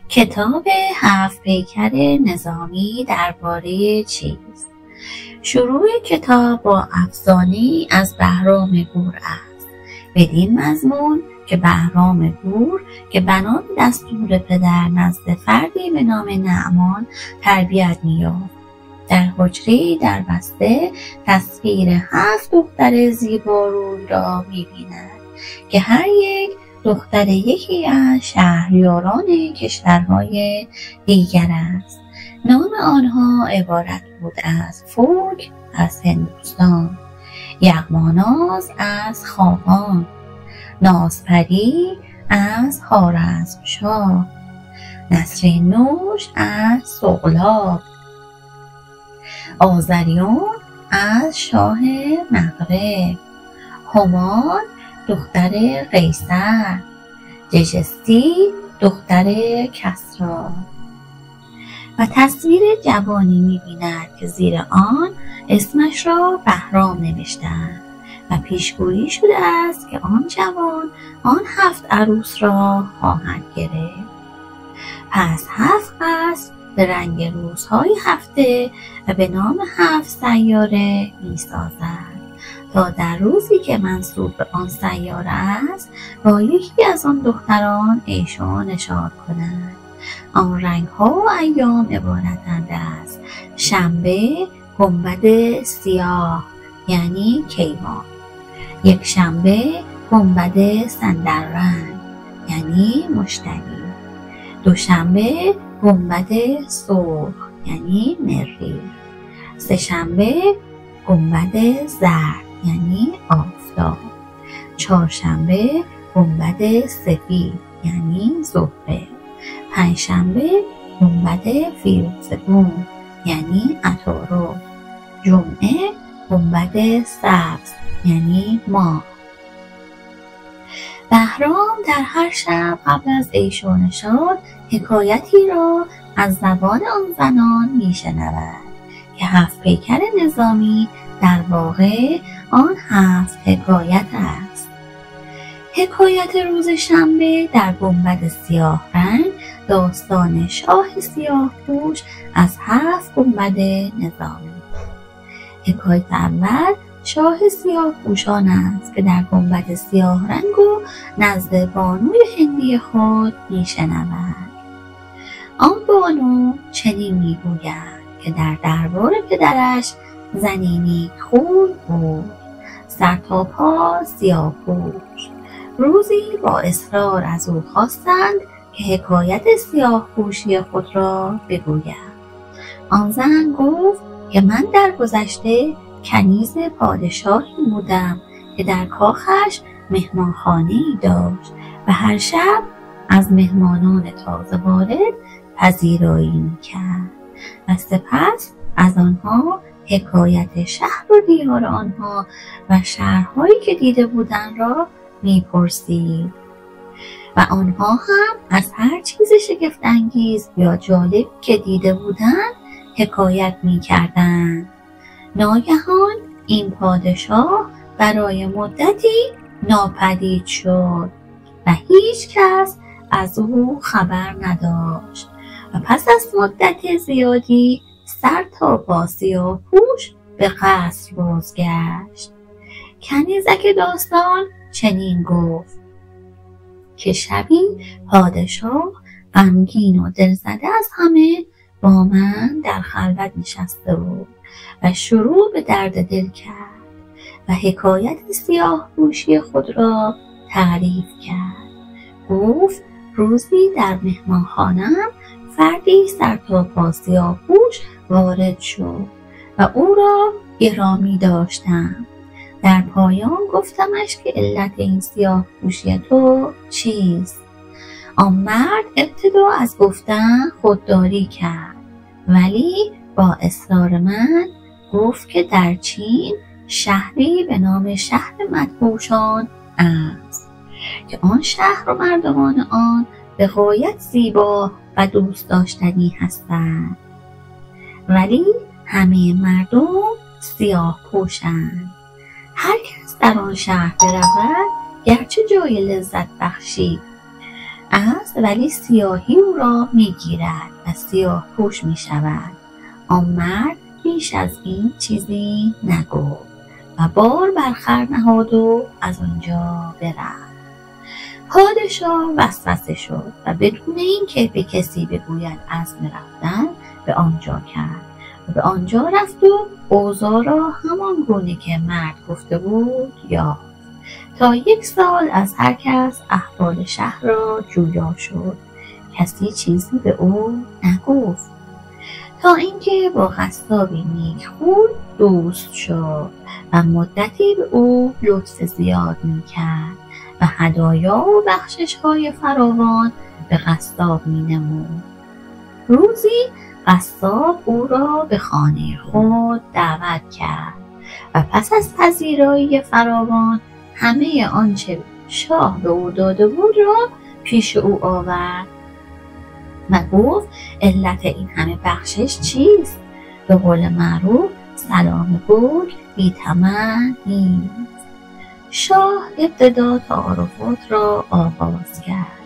کتاب 7 پیکر نظامی درباره چیست؟ شروع کتاب با افسانه‌ای از بهرام گور است، بدین مضمون که بهرام گور که بنا به دستور پدر نزد فردی به نام نعمان تربیت می‌یافت. در حجره‌ای در بسته تصویر 7 دختر زیباروی را می‌بیند که هر یک دختر یکی از شهریاران کشورهای دیگر است. نام آنها عبارت بود از فوک از هندوستان، یغماناز از خاقان، نازپری از خوارزمشاه، نسرین‌نوش از سغلاب، آذریون از شاه مغرب، همان دختر قیصر، جشستی دختر کسری. و تصویر جوانی می‌بیند که زیر آن اسمش را بهرام نوشتند و پیشگویی شده است که آن جوان آن 7 عروس را خواهد گرفت. پس 7 قصر به رنگ روزهای هفته و به نام 7 سیاره می‌سازد تا در روزی که منسوب به آن سیاره است با یکی از آن دختران عیش و نشاط کنند. آن رنگ‌ها و ایام عبارتند از شنبه گنبد سیاه یعنی کیوان، یک شنبه گنبد صندلرنگ یعنی مشتری، دوشنبه گنبد سرخ یعنی مریخ، سه شنبه گنبد زرد یعنی آفتاب، چهارشنبه گنبد سفید یعنی زهره، پنجشنبه گنبد فیروزه‌گون یعنی عطارد، جمعه گنبد سبز یعنی ماه. بهرام در هر شب قبل از عیش و نشاط حکایتی را از زبان آن زنان میشنود که 7 پیکر نظامی در واقع آن 7 حکایت است. حکایت روز شنبه در گنبد سیاه رنگ داستان شاه سیاه پوش از 7 گنبد نظامی. حکایت اول شاه سیاه پوشان است که در گنبد سیاه رنگ و نزد بانوی هندی خود میشنود. آن بانو چنین میگوید که در دربار پدرش زنی نیکخوی بود، سر تا پا سیاه پوش. روزی با اصرار از او خواستند که حکایت سیاه پوشی خود را بگوید. آن زن گفت که من در گذشته کنیز پادشاهی بودم که در کاخش مهمانخانه‌ای داشت و هر شب از مهمانان تازه وارد پذیرایی می‌کرد و سپس از آنها حکایت شهر و دیار آنها و شهرهایی که دیده بودند را می‌پرسید و آنها هم از هر چیز شگفت‌انگیز یا جالب که دیده بودند حکایت می‌کردند. ناگهان این پادشاه برای مدتی ناپدید شد و هیچ کس از او خبر نداشت و پس از مدت زیادی سر تا پا سیاه پوش به قصر بازگشت. کنیزک داستان چنین گفت که شبی پادشاه غمگین و دلزده از همه با من در خلوت نشسته بود و شروع به درد دل کرد و حکایت سیاه پوشی خود را تعریف کرد. گفت روزی در مهمانخانه‌ام فردی سر تا پا سیاه پوش وارد شد و او را گرامی داشتم. در پایان گفتمش که علت این سیاه پوشی تو چیست؟ آن مرد ابتدا از گفتن خودداری کرد ولی با اصرار من گفت که در چین شهری به نام شهر مدهوشان است که آن شهر و مردمان آن به غایت زیبا و دوست داشتنی هستند، ولی همه مردم سیاه پوشند. هر کس در آن شهر برود گرچه جای لذت بخشی است ولی سیاهی او را میگیرد و سیاه پوش میشود. آن مرد بیش از این چیزی نگفت و بار بر خر نهاد و از آنجا برفت. پادشاه وسوسه شد و بدون اینکه به کسی بگوید عزم رفتن به آنجا کرد و به آنجا رفت و اوضاع را همان گونه که مرد گفته بود یافت. تا 1 سال از هر کس احوال شهر را جویا شد، کسی چیزی به او نگفت، تا اینکه با قصابی نیکخوی دوست شد و مدتی به او لطف زیاد میکرد و هدایا و بخشش‌های فراوان به قصاب مینمود. روزی قصاب او را به خانه خود دعوت کرد و پس از پذیرایی فراوان همه آنچه شاه به او داده بود را پیش او آورد و گفت علت این همه بخشش چیست؟ به قول معروف سلام گرگ بی طمع نیست. شاه ابتدا تعارفات را آغاز کرد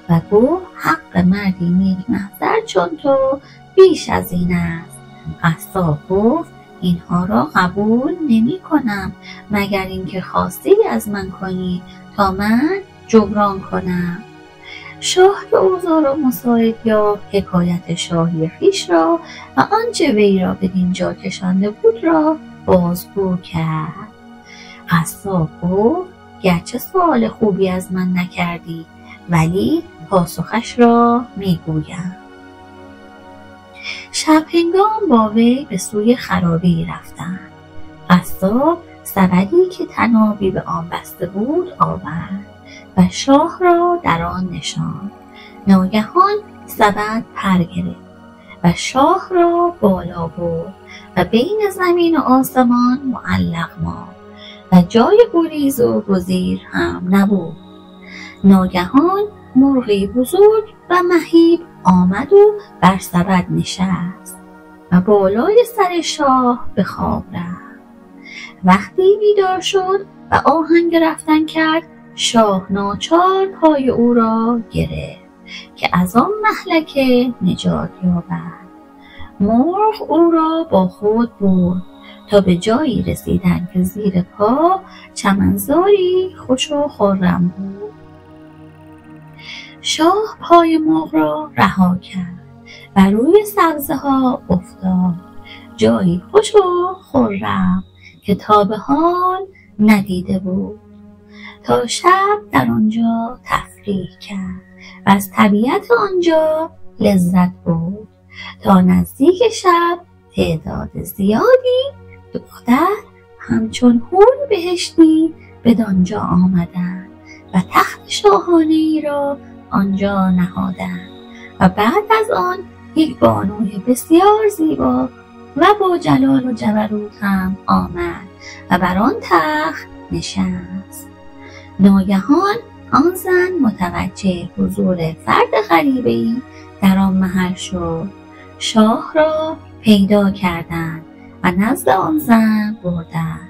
و گفت حق مردی نیک محضر چون تو بیش از این است. قصاب گفت اینها را قبول نمی کنم مگر اینکه خواستی از من کنی تا من جبران کنم. شاه به اوضاع را مساعد یافت، حکایت شاهی خویش را و آنچه وی را بدین جا کشانده بود را بازگو کرد. قصاب گفت گرچه سؤال خوبی از من نکردی ولی پاسخش را میگویم. شب هنگام با وی به سوی خرابی رفتند. قصاب سبدی که طنابی به آن بسته بود آورد و شاه را در آن نشاند. ناگهان سبد پر گرفت و شاه را بالا برد و بین زمین و آسمان معلق ماند و جای گریز و گزیر هم نبود. ناگهان مرغی بزرگ و مهیب آمد و بر سبد نشست و بالای سر شاه به خواب رفت. وقتی بیدار شد و آهنگ رفتن کرد، شاه ناچار پای او را گرفت که از آن مهلکه نجات یابد. مرغ او را با خود برد تا به جایی رسیدند که زیر پا چمنزاری خوش و خرم بود. شاه پای مرغ را رها کرد و روی سبزه ها افتاد، جایی خوش و خرم که تا به حال ندیده بود. تا شب در آنجا تفریح کرد و از طبیعت آنجا لذت برد. تا نزدیک شب تعداد زیادی دختر همچون حور بهشتی بدانجا آمدند و تخت شاهانه‌ای را آنجا نهادند و بعد از آن یک بانوی بسیار زیبا و با جلال و جبروت هم آمد و بر آن تخت نشست. ناگهان آن زن متوجه حضور فرد غریبه‌ای در آن محل شد. شاه را پیدا کردند و نزد آن زن بردند.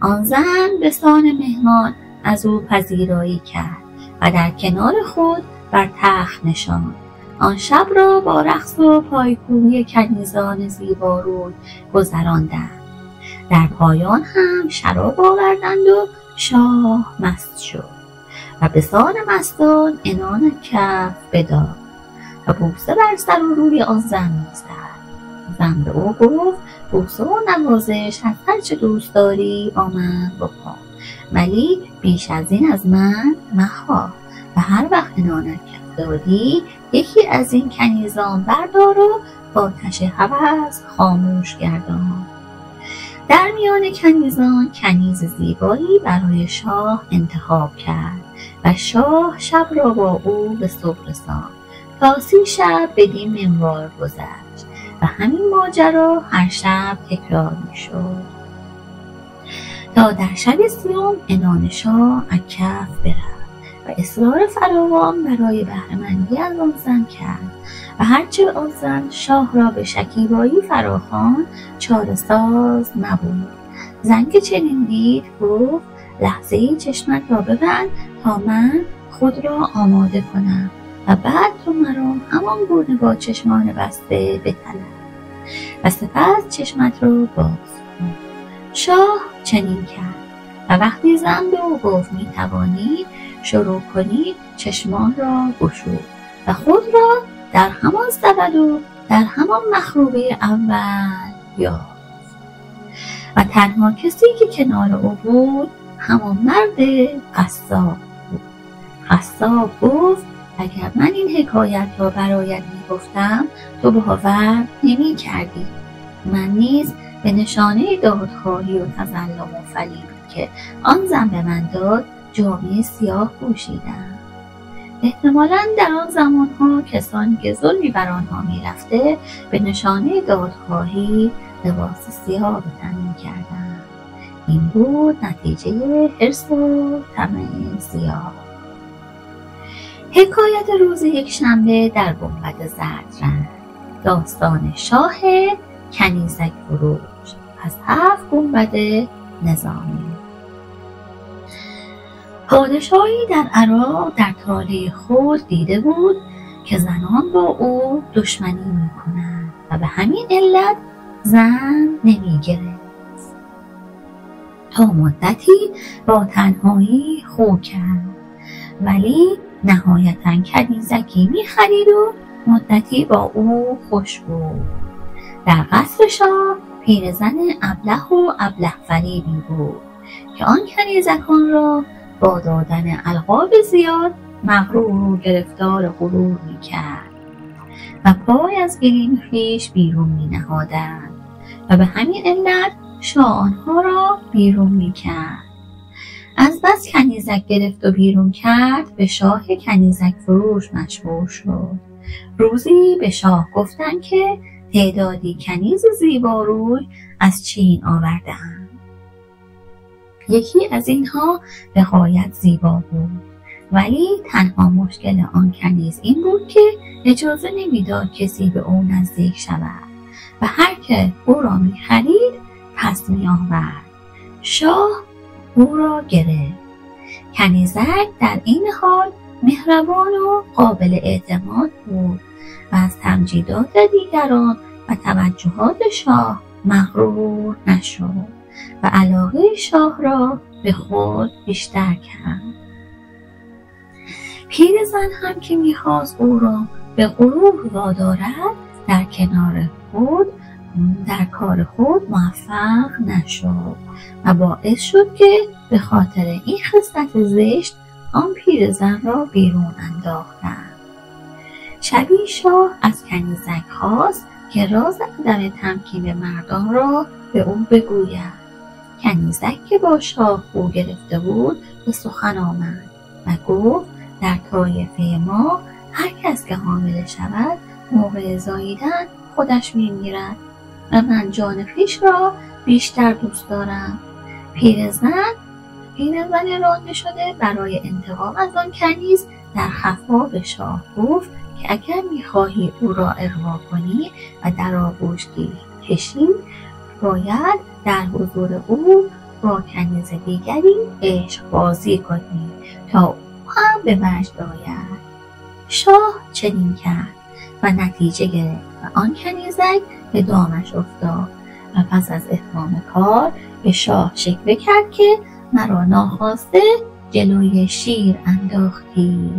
آن زن به سان مهمان از او پذیرایی کرد و در کنار خود بر تخت نشاند. آن شب را با رقص و پایکوبی کنیزان زیباروی گذراندند. در پایان هم شراب آوردند و شاه مست شد و به سان مستان عنان کف بداد و بوسه بر سر و روی آن زن می‌زد. زن به او گفت بوسه و نوازش هر چه دوست داری با من بکن، ولی بیش از این از من مخواه و هر وقت عنانت کف دادی یکی از این کنیزان بردار و با آتش هوس خاموش گردان. در میان کنیزان کنیز زیبایی برای شاه انتخاب کرد و شاه شب را با او به صبح رساند. تا 30 شب بدین منوال گذشت و همین ماجرا هر شب تکرار می‌شد تا در شب 30 عنان شاه از کف برفت و اصرار فراوان برای بهره‌مندی از آن زن کرد و هرچه آن زن شاه را به شکیبایی فراخواند چاره ساز نبود. زن که چنین دید گفت لحظه‌ای چشمت را ببند تا من خود را آماده کنم و بعد تو مرا همان گونه با چشمان بسته بطلب و سپس چشمت رو باز کن. شاه چنین کرد و وقتی زن به او گفت می توانی شروع کنی چشمان را گشود و خود را در همان سبد و در همان مخروبه اول یافت و تنها کسی که کنار او بود همان مرد قصاب بود. قصاب گفت اگر من این حکایت را برایت می گفتم تو باور نمی کردی. من نیز به نشانه دادخواهی و تظلم و فریبی که آن زن به من داد جامه سیاه پوشیدم. احتمالاً در آن زمانها کسانی که ظلمی بر آنها می رفته به نشانه دادخواهی لباس سیاه به تن می کردند. این بود نتیجه حرص و طمع سیاه. حکایت روز یکشنبه در گنبد زرد رنگ. داستان شاه کنیزک فروش از 7 گنبد نظامی. پادشاهی در عراق در طالع خود دیده بود که زنان با او دشمنی می کنند و به همین علت زن نمی گرفت. تا مدتی با تنهایی خو کرد ولی نهایتاً کنیزکی می خرید و مدتی با او خوش بود. در قصر شاه پیرزن ابله و ابله فریبی بود که آن کنیزکان را با دادن القاب زیاد مغرور و گرفتار غرور می کرد و پای از گلیم خویش بیرون می نهادند و به همین علت شاه آنها را بیرون می کرد. از بس کنیزک گرفت و بیرون کرد به شاه کنیزک فروش مشهور شد. روزی به شاه گفتند که تعدادی کنیز زیباروی از چین آورده‌اند. یکی از اینها به غایت زیبا بود ولی تنها مشکل آن کنیز این بود که اجازه نمیداد کسی به او نزدیک شود و هر که او را می خرید پس می آورد. شاه او را گرفت. کنیزک در این حال مهربان و قابل اعتماد بود و از تمجیدات دیگران و توجهات شاه مغرور نشد و علاقه شاه را به خود بیشتر کرد. پیرزن هم که می‌خواست او را به غرور وادارد در کار خود موفق نشد و باعث شد که به خاطر این خصلت زشت آن پیرزن را بیرون انداختند. شبی شاه از کنیزک خواست که راز عدم تمکین به مردان را به او بگوید. کنیزک که با شاه خو گرفته بود به سخن آمد و گفت در طایفه ما هر کس که حامله شود موقع زاییدن خودش میمیرد و من جان خویش را بیشتر دوست دارم. پیرزن رانده شده برای انتقام از آن کنیز در خفا به شاه گفت که اگر میخواهی او را اغوا کنی و در آغوش کشی باید در حضور او با کنیز دیگری عشق بازی کنی تا او هم به وجد آید. شاه چنین کرد و نتیجه گرفت و آن کنیزک به دامش افتاد و پس از اتمام کار به شاه شکوه کرد که مرا ناخواسته جلوی شیر انداختی.